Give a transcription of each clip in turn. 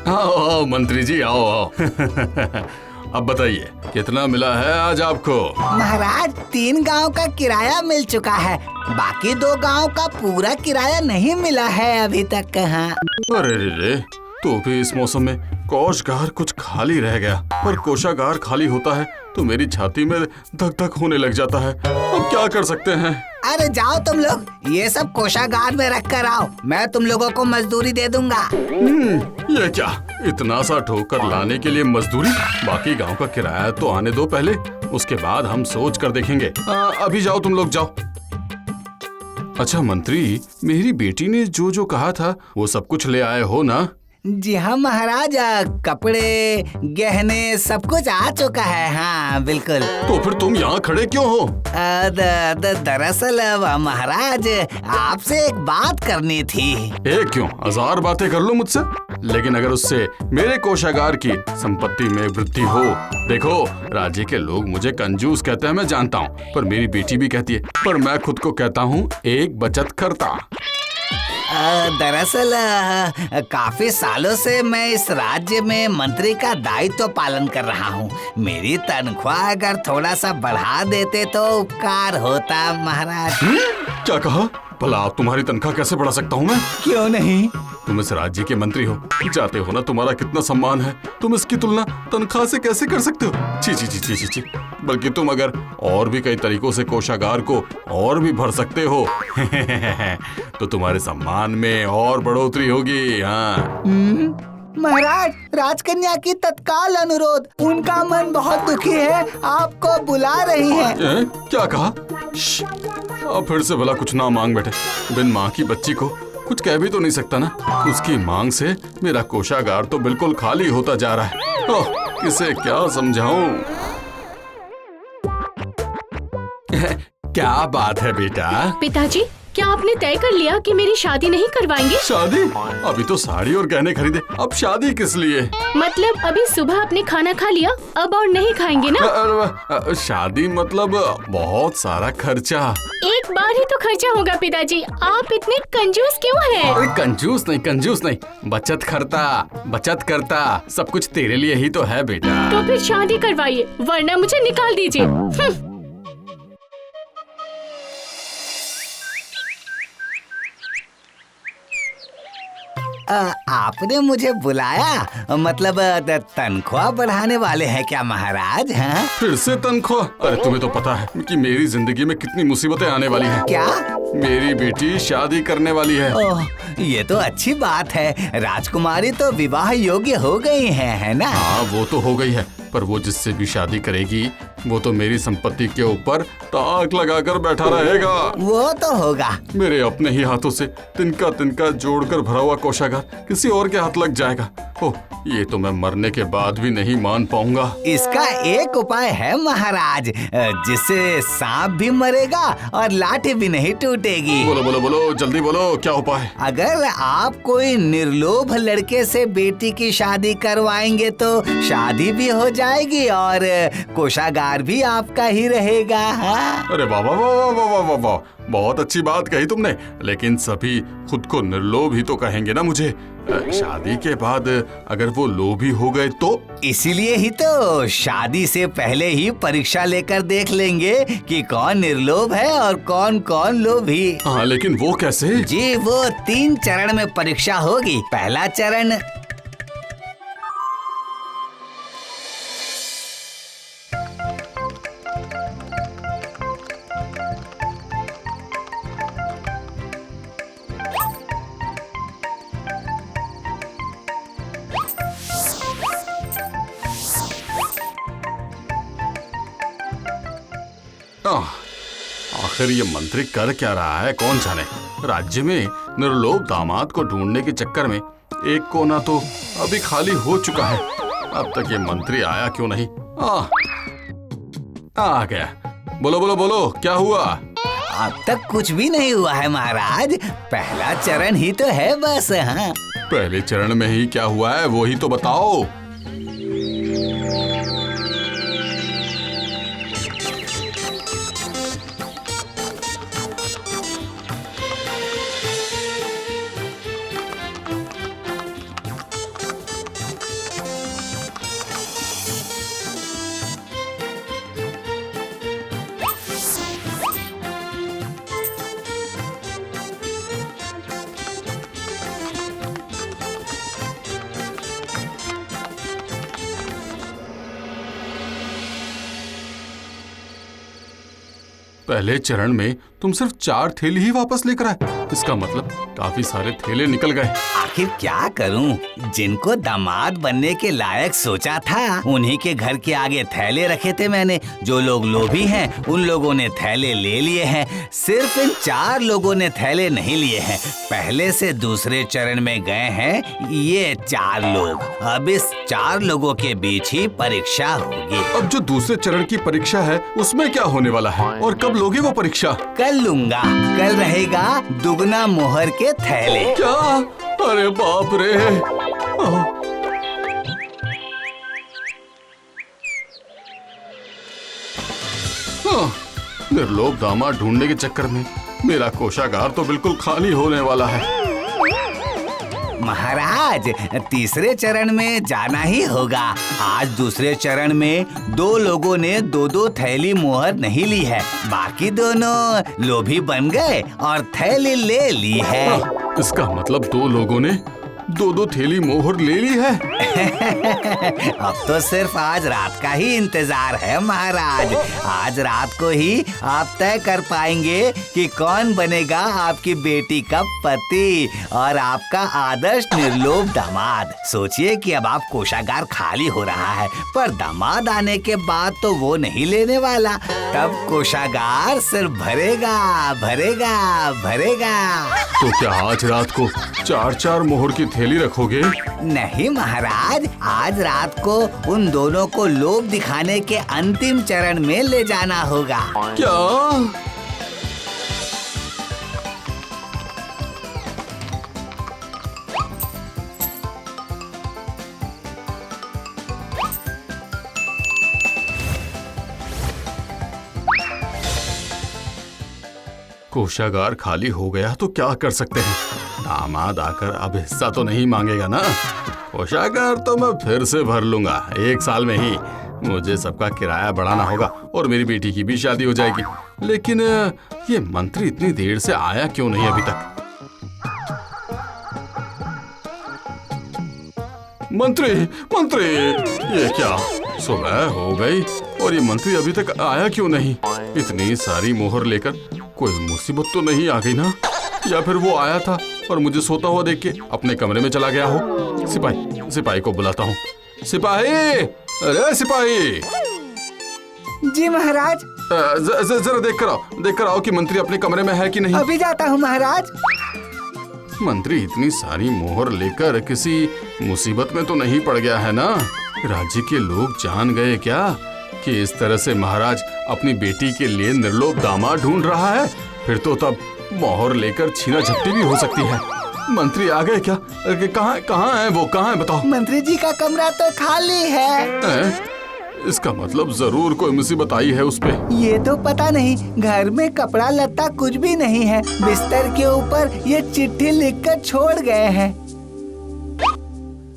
आओ आओ मंत्री जी, आओ आओ। अब बताइए कितना मिला है आज आपको? महाराज 3 गांव का किराया मिल चुका है, बाकी 2 गांव का पूरा किराया नहीं मिला है अभी तक। कहाँ? अरे रे रे, तो भी इस मौसम में कोषागार कुछ खाली रह गया। पर कोषागार खाली होता है तो मेरी छाती में धक धक होने लग जाता है। अब क्या कर सकते हैं? अरे जाओ तुम लोग, ये सब कोषागार में रख कर आओ, मैं तुम लोगों को मजदूरी दे दूंगा। ये क्या, इतना सा ठोकर लाने के लिए मजदूरी? बाकी गांव का किराया तो आने दो पहले, उसके बाद हम सोच कर देखेंगे। अभी जाओ तुम लोग, जाओ। अच्छा मंत्री, मेरी बेटी ने जो जो कहा था वो सब कुछ ले आए हो ना? जी हाँ महाराज, कपड़े गहने सब कुछ आ चुका है। हाँ बिल्कुल। तो फिर तुम यहाँ खड़े क्यों हो? दरअसल महाराज आपसे एक बात करनी थी। एक क्यों, 1000 बातें कर लो मुझसे, लेकिन अगर उससे मेरे कोषागार की संपत्ति में वृद्धि हो। देखो, राज्य के लोग मुझे कंजूस कहते हैं, मैं जानता हूँ, पर मेरी बेटी भी कहती है, पर मैं खुद को कहता हूँ एक बचतकर्ता। दरअसल काफी सालों से मैं इस राज्य में मंत्री का दायित्व पालन कर रहा हूँ। मेरी तनख्वाह अगर थोड़ा सा बढ़ा देते तो उपकार होता महाराज। क्या कहा? भला आप तुम्हारी तनख्वाह कैसे बढ़ा सकता हूँ मैं? क्यों नहीं? तुम इस राज्य के मंत्री हो, जाते हो ना, तुम्हारा कितना सम्मान है, तुम इसकी तुलना तनख्वाह से कैसे कर सकते हो? ची ची ची ची ची ची। बल्कि तुम अगर और भी कई तरीकों से कोषागार को और भी भर सकते हो तो तुम्हारे सम्मान में और बढ़ोतरी होगी। हाँ महाराज, राजकन्या की तत्काल अनुरोध, उनका मन बहुत दुखी है, आपको बुला रही है। क्या कहा? अब फिर से भला कुछ ना मांग बैठे। बिन माँ की बच्ची को कुछ कह भी तो नहीं सकता ना। उसकी मांग से मेरा कोषागार तो बिल्कुल खाली होता जा रहा है। ओह, किसे क्या समझाऊं? क्या बात है बेटा? पिताजी, क्या आपने तय कर लिया कि मेरी शादी नहीं करवाएंगे? शादी? अभी तो साड़ी और गहने खरीदे, अब शादी किस लिए? मतलब अभी सुबह आपने खाना खा लिया, अब और नहीं खाएंगे ना? शादी मतलब बहुत सारा खर्चा। एक बार ही तो खर्चा होगा पिताजी, आप इतने कंजूस क्यों हैं? कंजूस नहीं, बचत करता, सब कुछ तेरे लिए ही तो है बेटा। तो फिर शादी करवाइए, वरना मुझे निकाल दीजिए। आपने मुझे बुलाया, मतलब तनख्वाह बढ़ाने वाले हैं क्या महाराज? हाँ? फिर से तनख्वाह? अरे तुम्हें तो पता है कि मेरी जिंदगी में कितनी मुसीबतें आने वाली हैं। क्या? मेरी बेटी शादी करने वाली है। ओह, ये तो अच्छी बात है। राजकुमारी तो विवाह योग्य हो गई है ना? हाँ वो तो हो गई है, पर वो जिससे भी शादी करेगी वो तो मेरी संपत्ति के ऊपर ताक लगाकर बैठा रहेगा। वो तो होगा। मेरे अपने ही हाथों से तिनका तिनका जोड़कर भरा हुआ कोषागार किसी और के हाथ लग जाएगा। ओह, ये तो मैं मरने के बाद भी नहीं मान पाऊंगा। इसका एक उपाय है महाराज, जिससे सांप भी मरेगा और लाठी भी नहीं टूटेगी। बोलो बोलो बोलो, जल्दी बोलो, क्या उपाय? अगर आप कोई निर्लोभ लड़के से बेटी की शादी करवाएंगे तो शादी भी हो जाएगी और कोषागार भी आपका ही रहेगा। हाँ? अरे वाह वाह वाह वाह वाह वाह वाह, बहुत अच्छी बात कही तुमने, लेकिन सभी खुद को निर्लोभ ही तो कहेंगे ना मुझे। शादी के बाद अगर वो लोभी हो गए तो? इसीलिए ही तो शादी से पहले ही परीक्षा लेकर देख लेंगे कि कौन निर्लोभ है और कौन कौन लोभी। हाँ, लेकिन वो कैसे? जी, वो 3 चरण में परीक्षा होगी। पहला चरण आखिर ये मंत्री कर क्या रहा है कौन जाने। राज्य में निर्लोभ दामाद को ढूंढने के चक्कर में एक कोना तो अभी खाली हो चुका है। अब तक ये मंत्री आया क्यों नहीं? आ गया। बोलो बोलो बोलो, क्या हुआ? अब तक कुछ भी नहीं हुआ है महाराज, पहला चरण ही तो है बस। हाँ, पहले चरण में ही क्या हुआ है वो ही तो बताओ। पहले चरण में तुम सिर्फ 4 थैली ही वापस लेकर आए। इसका मतलब काफी सारे थैले निकल गए। आखिर क्या करूं? जिनको दामाद बनने के लायक सोचा था उन्हीं के घर के आगे थैले रखे थे मैंने। जो लोग लोभी हैं उन लोगों ने थैले ले लिए हैं। सिर्फ इन 4 लोगों ने थैले नहीं लिए हैं। पहले से दूसरे चरण में गए हैं ये 4 लोग। अब इस 4 लोगों के बीच ही परीक्षा होगी। अब जो दूसरे चरण की परीक्षा है उसमें क्या होने वाला है और कब लोगे वो परीक्षा? कल लूंगा। कल रहेगा दुगना मोहर के थैले। क्या? अरे बाप रे! निर्लोभ दामाद ढूंढने के चक्कर में मेरा कोषागार तो बिल्कुल खाली होने वाला है। महाराज, तीसरे चरण में जाना ही होगा। आज दूसरे चरण में 2 लोगों ने 2-2 थैली मोहर नहीं ली है। बाकी दोनों लोभी बन गए और थैली ले ली है। इसका मतलब 2 लोगों ने 2-2 थैली मोहर ले ली है। अब तो सिर्फ आज रात का ही इंतजार है महाराज। आज रात को ही आप तय कर पाएंगे कि कौन बनेगा आपकी बेटी का पति और आपका आदर्श निर्लोभ दामाद। सोचिए कि अब आप कोषागार खाली हो रहा है, पर दामाद आने के बाद तो वो नहीं लेने वाला। तब कोषागार सिर्फ भरेगा भरेगा भरेगा। तो क्या आज रात को 4-4 मोहर की थैली रखोगे? नहीं महाराज, आज रात को उन दोनों को लोभ दिखाने के अंतिम चरण में ले जाना होगा। क्या? कोषागार खाली हो गया तो क्या कर सकते हैं? दामाद आकर अब हिस्सा तो नहीं मांगेगा ना। कोषागार तो मैं फिर से भर लूंगा। 1 साल में ही मुझे सबका किराया बढ़ाना होगा और मेरी बेटी की भी शादी हो जाएगी। लेकिन ये मंत्री इतनी देर से आया क्यों नहीं अभी तक? मंत्री, मंत्री, ये क्या सुबह हो गई और ये मंत्री अभी तक आया क्यों नहीं? इतनी सारी मोहर लेकर कोई मुसीबत तो नहीं आ गई ना? या फिर वो आया था और मुझे सोता हुआ देख के अपने कमरे में चला गया हो? सिपाही को बुलाता हूँ। सिपाही, अरे सिपाही! जी महाराज। जरा देख कर आओ कि मंत्री अपने कमरे में है कि नहीं। अभी जाता हूँ महाराज। मंत्री इतनी सारी मोहर लेकर किसी मुसीबत में तो नहीं पड़ गया है ना? राज्य के लोग जान गए क्या कि इस तरह से महाराज अपनी बेटी के लिए निर्लोभ दामाद ढूंढ रहा है? फिर तो तब मोहर लेकर छीना झपटी भी हो सकती है। मंत्री आ गए क्या? कहाँ है वो? कहाँ है बताओ? मंत्री जी का कमरा तो खाली है। इसका मतलब जरूर कोई मुसीबत आई है उस पे। ये तो पता नहीं। घर में कपड़ा लत्ता कुछ भी नहीं है। बिस्तर के ऊपर ये चिट्ठी लिखकर छोड़ गए हैं।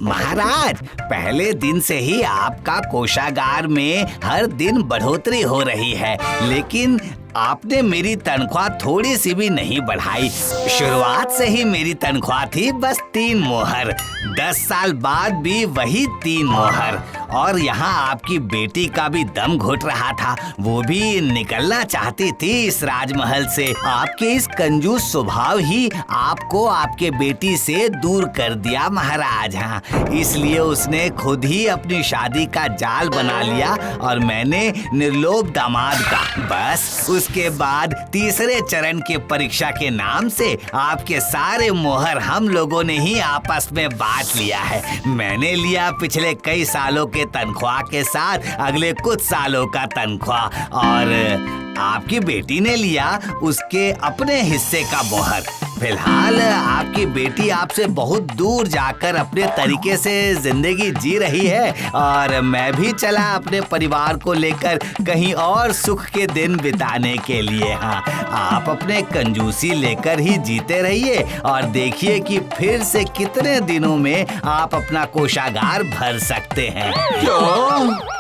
महाराज, पहले दिन से ही आपका कोषागार में हर दिन बढ़ोतरी हो रही है, लेकिन आपने मेरी तनख्वाह थोड़ी सी भी नहीं बढ़ाई। शुरुआत से ही मेरी तनख्वाह थी बस 3 मोहर। 10 साल बाद भी वही 3 मोहर। और यहाँ आपकी बेटी का भी दम घुट रहा था। वो भी निकलना चाहती थी इस राजमहल से। आपके इस कंजूस स्वभाव ही आपको आपके बेटी से दूर कर दिया महाराज। हाँ, इसलिए उसने खुद ही अपनी शादी का जाल बना लिया और मैंने निर्लोभ दामाद का। बस उसके बाद तीसरे चरण के परीक्षा के नाम से आपके सारे मोहर हम लोगों ने ही आपस में बांट लिया है। मैंने लिया पिछले कई सालों के तनख्वाह के साथ अगले कुछ सालों का तनख्वाह, और आपकी बेटी ने लिया उसके अपने हिस्से का मोहर। फिलहाल आपकी बेटी आपसे बहुत दूर जाकर अपने तरीके से जिंदगी जी रही है और मैं भी चला अपने परिवार को लेकर कहीं और सुख के दिन बिताने के लिए। हाँ, आप अपने कंजूसी लेकर ही जीते रहिए और देखिए कि फिर से कितने दिनों में आप अपना कोषागार भर सकते हैं। क्या?